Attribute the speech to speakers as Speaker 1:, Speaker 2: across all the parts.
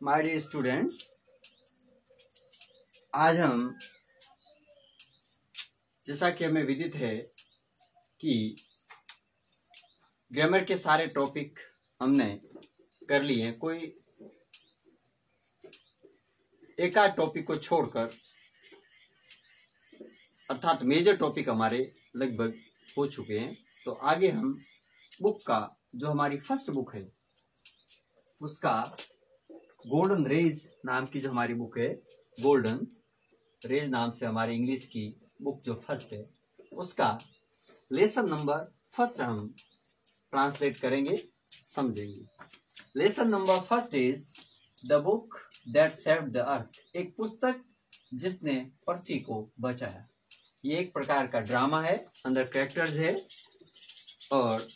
Speaker 1: My dear students, आज हम, जैसा कि हमें विदित है कि ग्रामर के सारे टॉपिक हमने कर लिए हैं, कोई एक आध टॉपिक को छोड़कर, अर्थात मेजर टॉपिक हमारे लगभग हो चुके हैं। तो आगे हम बुक का, जो हमारी फर्स्ट बुक है, उसका गोल्डन रेज नाम की जो हमारी बुक है, गोल्डन रेज नाम से हमारी इंग्लिश की बुक जो फर्स्ट है, उसका लेसन नंबर फर्स्ट हम ट्रांसलेट करेंगे, समझेंगे। Lesson number first is the book that saved the earth. एक पुस्तक जिसने पृथ्वी को बचाया। ये एक प्रकार का ड्रामा है, अंदर कैरेक्टर्स है और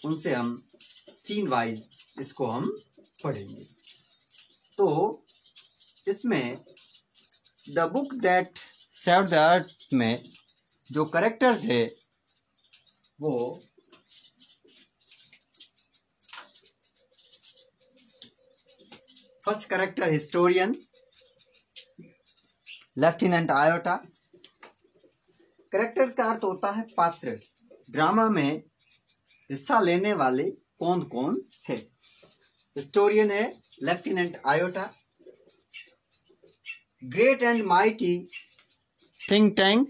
Speaker 1: उनसे हम सीन वाइज इसको हम पढ़ेंगे। तो इसमें the book that saved the earth में जो कैरेक्टर्स है वो first character historian, lieutenant iota. Character का अर्थ होता है पात्र। ड्रामा में हिस्सा लेने वाले कौन कौन है? हिस्टोरियन है lieutenant Iota. Great and mighty think tank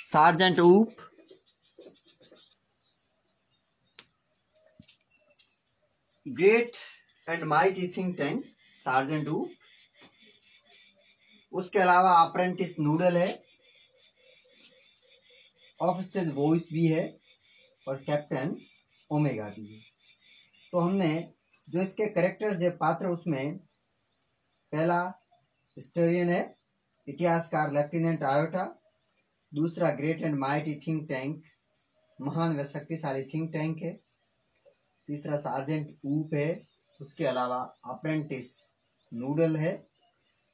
Speaker 1: sergeant Oop. Great and mighty think tank sergeant Oop. उसके अलावा अप्रेंटिस नूडल है, ऑफिसर वॉइस भी है और कैप्टन ओमेगा भी है। तो हमने जो इसके कैरेक्टर है, पात्र, उसमें पहला हिस्टोरियन है, इतिहासकार लेफ्टिनेंट आयोटा। दूसरा great and mighty think tank, महान व शक्तिशाली थिंक टैंक है। तीसरा सार्जेंट ऊप है। उसके अलावा अप्रेंटिस नूडल है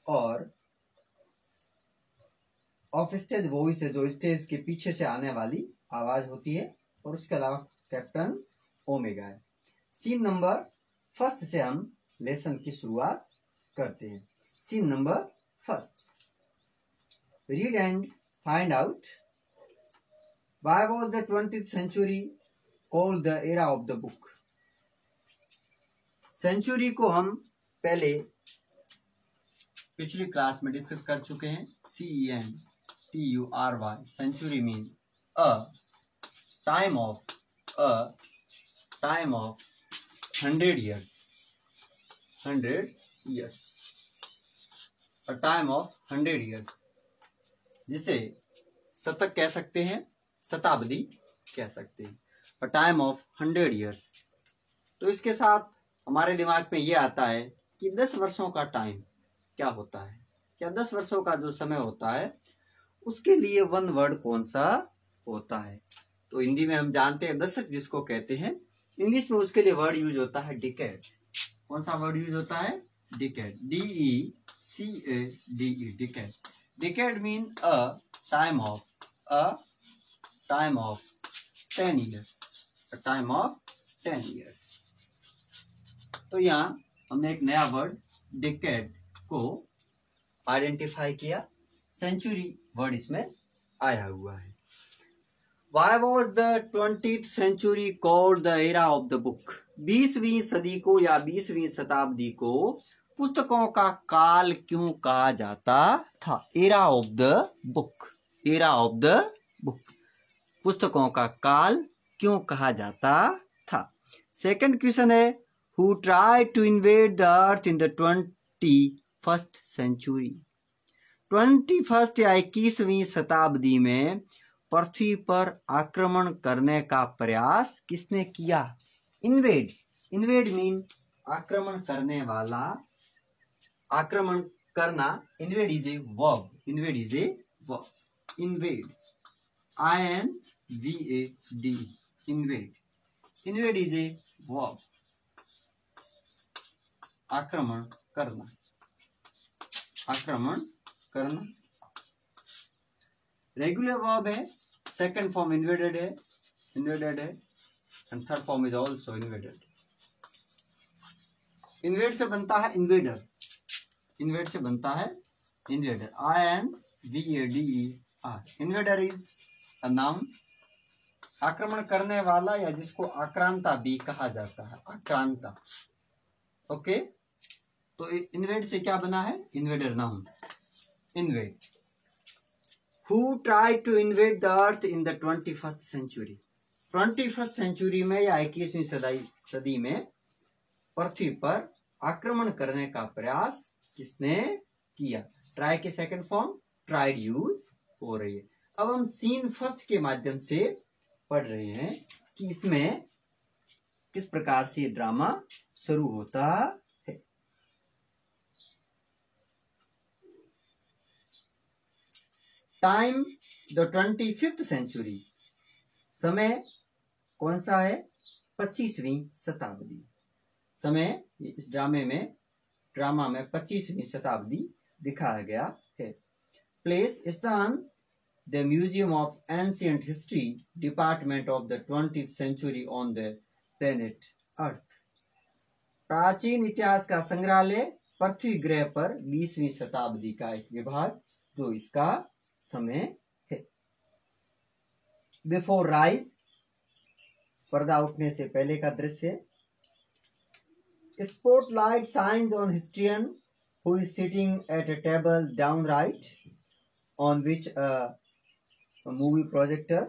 Speaker 1: और ऑफिस्टेज वॉइस है, जो स्टेज के पीछे से आने वाली आवाज होती है। और उसके अलावा कैप्टन ओमेगा है। सीन नंबर फर्स्ट से हम लेसन की शुरुआत करते हैं। Scene number first, read and find out why was the 20th century called the era of the book। Century को हम पहले पिछली क्लास में डिस्कस कर चुके हैं। CENTURY, century mean a time of 100 years, 100 years, a time of 100 years, जिसे शतक कह सकते हैं, शताब्दी कह सकते हैं, a time of 100 years। तो इसके साथ हमारे दिमाग में ये आता है कि 10 वर्षों का टाइम क्या होता है, क्या 10 वर्षों का जो समय होता है उसके लिए वन वर्ड कौन सा होता है। तो हिंदी में हम जानते हैं दशक जिसको कहते हैं, इंग्लिश में उसके लिए वर्ड यूज होता है डिकेड। कौन सा वर्ड यूज होता है? Decade, DECADE, decade. Decade mean a time of 10 years, a time of 10 years। तो यहाँ हमने एक नया वर्ड डिकेड को आइडेंटिफाई किया, सेंचुरी वर्ड इसमें आया हुआ है। Why was the 20th century called the era of the book? 20वीं सदी को या 20वीं शताब्दी को पुस्तकों का काल क्यों कहा जाता था? Era of the book, era of the book, पुस्तकों का काल क्यों कहा जाता था? सेकंड क्वेश्चन है, who tried to invade the earth in the 21st century? 21st या 21वीं शताब्दी में पृथ्वी पर आक्रमण करने का प्रयास किसने किया? इन्वेड, इन्वेड मीन आक्रमण करने वाला, आक्रमण करना। Invade is a verb, invade is a verb, invade, INVAD, invade, invade is a verb, आक्रमण करना, आक्रमण करना। रेगुलर वर्ब है, सेकंड फॉर्म इन्वेडेड है, and third form is also invaded. Invade से बनता है इन्वेडर, इन्वेड से बनता है invader, INVADER। Invader is a noun, आक्रमण करने वाला या जिसको आक्रांता भी कहा जाता है, आक्रांता। ओके, तो इन्वेड से क्या बना है, invader noun, invade. Who tried to invade the earth in the 21st century? 21st century में या 21वीं सदी में पृथ्वी पर आक्रमण करने का प्रयास किसने किया? ट्राई के सेकंड फॉर्म ट्राइड यूज हो रही है। अब हम सीन फर्स्ट के माध्यम से पढ़ रहे हैं कि इसमें किस प्रकार से ड्रामा शुरू होता है। टाइम द 25th सेंचुरी, समय कौन सा है, 25वीं शताब्दी। समय इस ड्रामा में 25वीं शताब्दी दिखाया गया है। प्लेस स्थान the museum of ancient history department of the 20th century on the planet earth. प्राचीन इतिहास का संग्रहालय पृथ्वी ग्रह पर 20वीं शताब्दी का एक विभाग जो इसका समय है। बिफोर राइज, पर्दा उठने से पहले का दृश्य। Spotlight shines on historian who is sitting at a table down right on which a movie projector.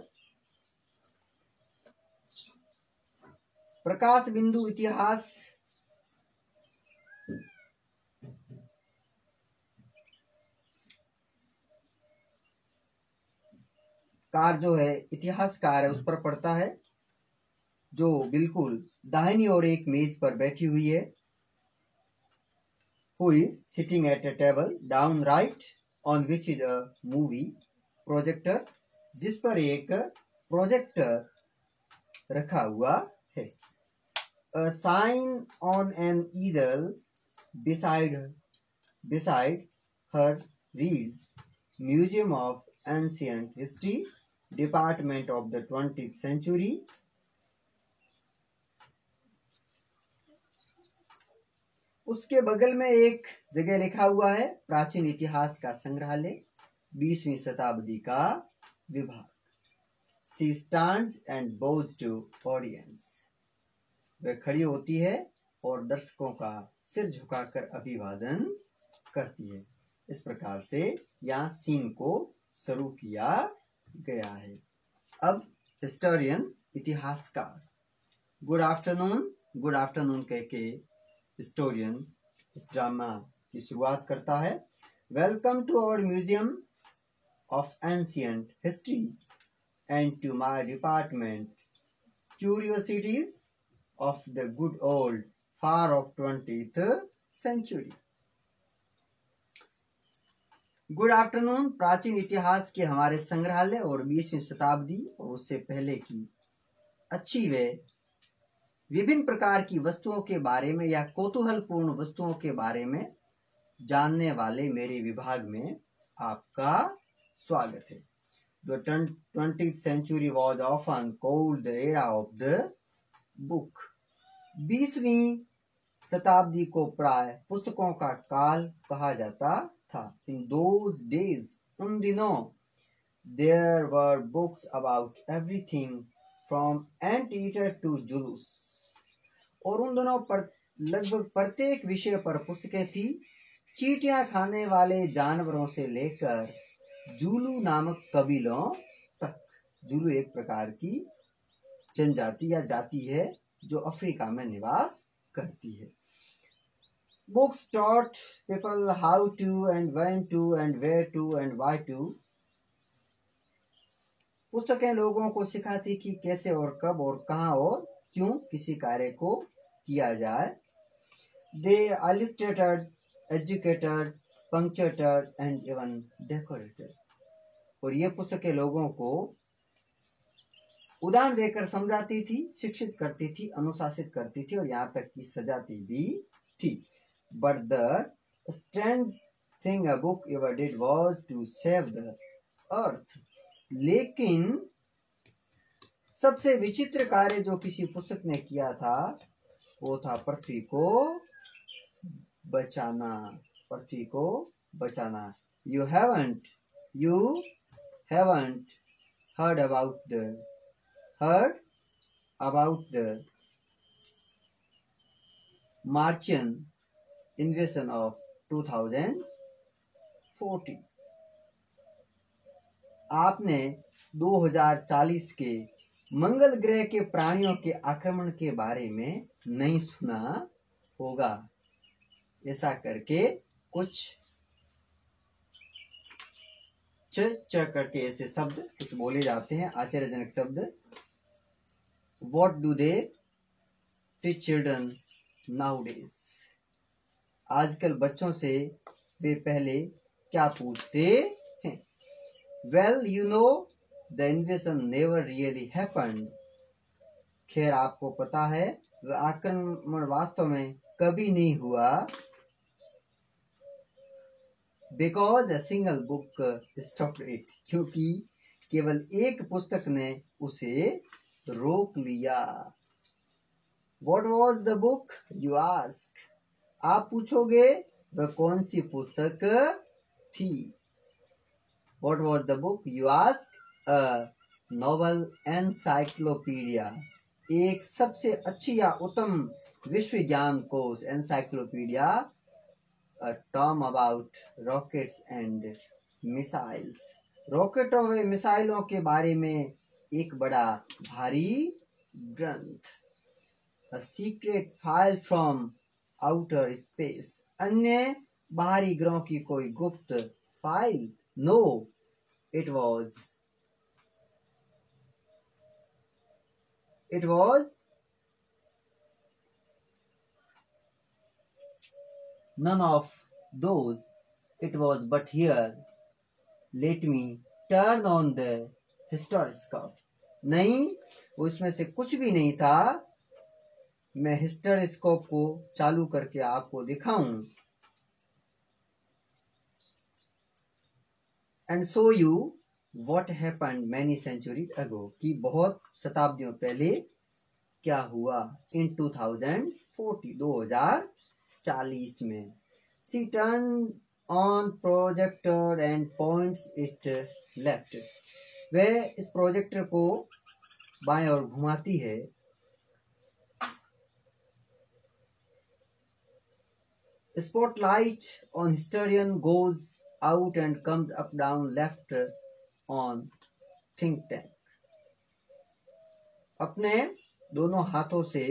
Speaker 1: प्रकाश बिंदु इतिहास कार जो है, इतिहासकार है, उस पर पड़ता है, जो बिल्कुल दाहिनी ओर एक मेज पर बैठी हुई है। Who is sitting at a table down right on which is a movie projector, जिस पर एक प्रोजेक्टर रखा हुआ है। A sign on an easel beside her reads Museum of Ancient History, Department of the 20th Century। उसके बगल में एक जगह लिखा हुआ है प्राचीन इतिहास का संग्रहालय 20वीं शताब्दी का विभाग। She stands and bows to audience, वह खड़ी होती है और दर्शकों का सिर झुकाकर अभिवादन करती है। इस प्रकार से यहाँ सीन को शुरू किया गया है। अब हिस्टोरियन, इतिहासकार, गुड आफ्टरनून कह के हिस्टोरियन इस ड्रामा की शुरुआत करता है। Welcome to our museum of ancient history and to my department curiosities of the good old far of 20th century. Good afternoon, प्राचीन इतिहास के हमारे संग्रहालय और 20वीं शताब्दी और उससे पहले की अच्छी वे विभिन्न प्रकार की वस्तुओं के बारे में या कौतूहलपूर्ण वस्तुओं के बारे में जानने वाले मेरे विभाग में आपका स्वागत है। The 20th century was often called the era of the book। 20वीं शताब्दी को प्राय पुस्तकों का काल कहा जाता था। In those days, उन दिनों, there were books about everything from anteater to जुलूस, और उन दोनों पर लगभग प्रत्येक विषय पर पुस्तकें थी, चींटियां खाने वाले जानवरों से लेकर जूलू नामक कबीलों तक। जूलू एक प्रकार की जनजाति या जाति है जो अफ्रीका में निवास करती है। Books taught people how to and when to and where to and why to। पुस्तकें लोगों को सिखाती कि कैसे और कब और कहां और क्यों किसी कार्य को किया जाए। They illustrated, educated, punctuated and even decorated। और ये पुस्तकें लोगों को उदाहरण देकर समझाती थी, शिक्षित करती थी, अनुशासित करती थी और यहाँ तक कि सजाती भी थी। But the strange thing a book ever did was to save the earth। लेकिन सबसे विचित्र कार्य जो किसी पुस्तक ने किया था वो था पृथ्वी को बचाना, पृथ्वी को बचाना। You haven't heard about the Martian invasion of 2040। आपने 2040 के मंगल ग्रह के प्राणियों के आक्रमण के बारे में नहीं सुना होगा। ऐसा करके कुछ च करके ऐसे शब्द कुछ बोले जाते हैं, आश्चर्यजनक शब्द। What do they teach children nowadays? आजकल बच्चों से वे पहले क्या पूछते हैं? Well, you know, the invasion never really happened। खैर आपको पता है वह आक्रमण वास्तव में कभी नहीं हुआ। Because a single book stopped it। क्योंकि केवल एक पुस्तक ने उसे रोक लिया। What was the book, you ask? आप पूछोगे वह कौन सी पुस्तक थी? What was the book, you ask? A novel encyclopedia। एक सबसे अच्छी या उत्तम विश्व ज्ञान कोश, encyclopedia. A tom about rockets and missiles। रॉकेटों व मिसाइलों के बारे में एक बड़ा भारी ग्रंथ। A secret file from outer space। अन्य बाहरी ग्रहों की कोई गुप्त file. No, it was none of those। It was but here। Let me turn on the hysteroscope। नहीं, उसमें से कुछ भी नहीं था। मैं हिस्टेरोस्कोप को चालू करके आपको दिखाऊं। And show you what happened many centuries ago। कि बहुत शताब्दियों पहले क्या हुआ। In 2040 में। She turned on projector and points it left। वह इस प्रोजेक्टर को बाएं ओर घुमाती है। Spotlight on historian goes out and comes up down left on think tank। अपने दोनों हाथों से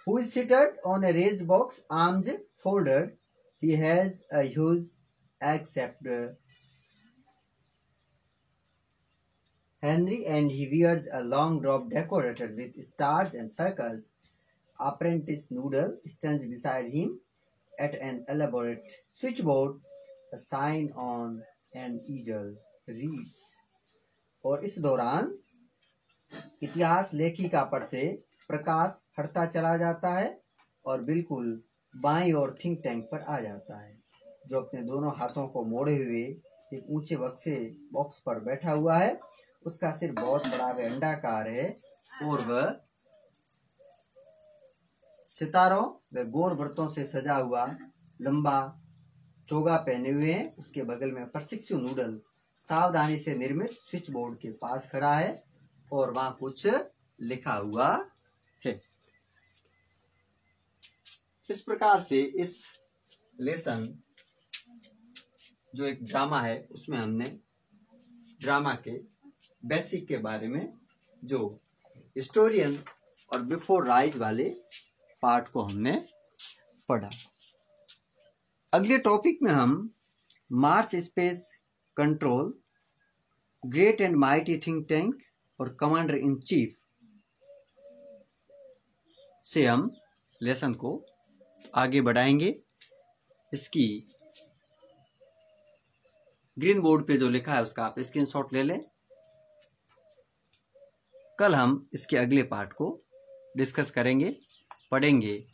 Speaker 1: who is seated on a raised box, arms folded। He has a huge accept Henry and he wears a long robe decorated with stars and circles। Apprentice Noodle stands beside him at an elaborate switchboard। A sign on an easel reads। और इस दौरान इतिहास लेखिका पर से प्रकाश हटता चला जाता है और बिल्कुल बाईं ओर थिंक टैंक पर आ जाता है, जो अपने दोनों हाथों को मोड़े हुए एक ऊंचे बॉक्स पर बैठा हुआ है। उसका सिर बहुत बड़ा व अंडाकार है और वह सितारों व गोल वृत्तों से सजा हुआ लंबा चोगा पहने हुए हैं। उसके बगल में प्रशिक्षु नूडल सावधानी से निर्मित स्विच बोर्ड के पास खड़ा है और वहां कुछ लिखा हुआ है। इस प्रकार से इस लेसन जो एक ड्रामा है उसमें हमने ड्रामा के बेसिक के बारे में, जो हिस्टोरियन और बिफोर राइज वाले पार्ट को हमने पढ़ा। अगले टॉपिक में हम Mars space control, great and mighty think tank और कमांडर इन चीफ से हम लेसन को आगे बढ़ाएंगे। इसकी ग्रीन बोर्ड पे जो लिखा है उसका आप स्क्रीनशॉट ले लें। कल हम इसके अगले पार्ट को डिस्कस करेंगे, पढ़ेंगे।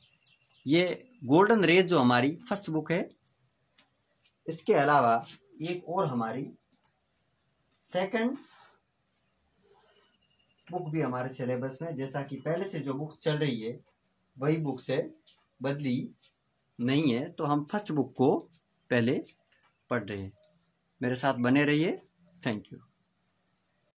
Speaker 1: ये गोल्डन रेज जो हमारी फर्स्ट बुक है, इसके अलावा एक और हमारी सेकंड बुक भी हमारे सिलेबस में, जैसा कि पहले से जो बुक चल रही है वही बुक से बदली नहीं है, तो हम फर्स्ट बुक को पहले पढ़ रहे हैं। मेरे साथ बने रहिए। Thank you.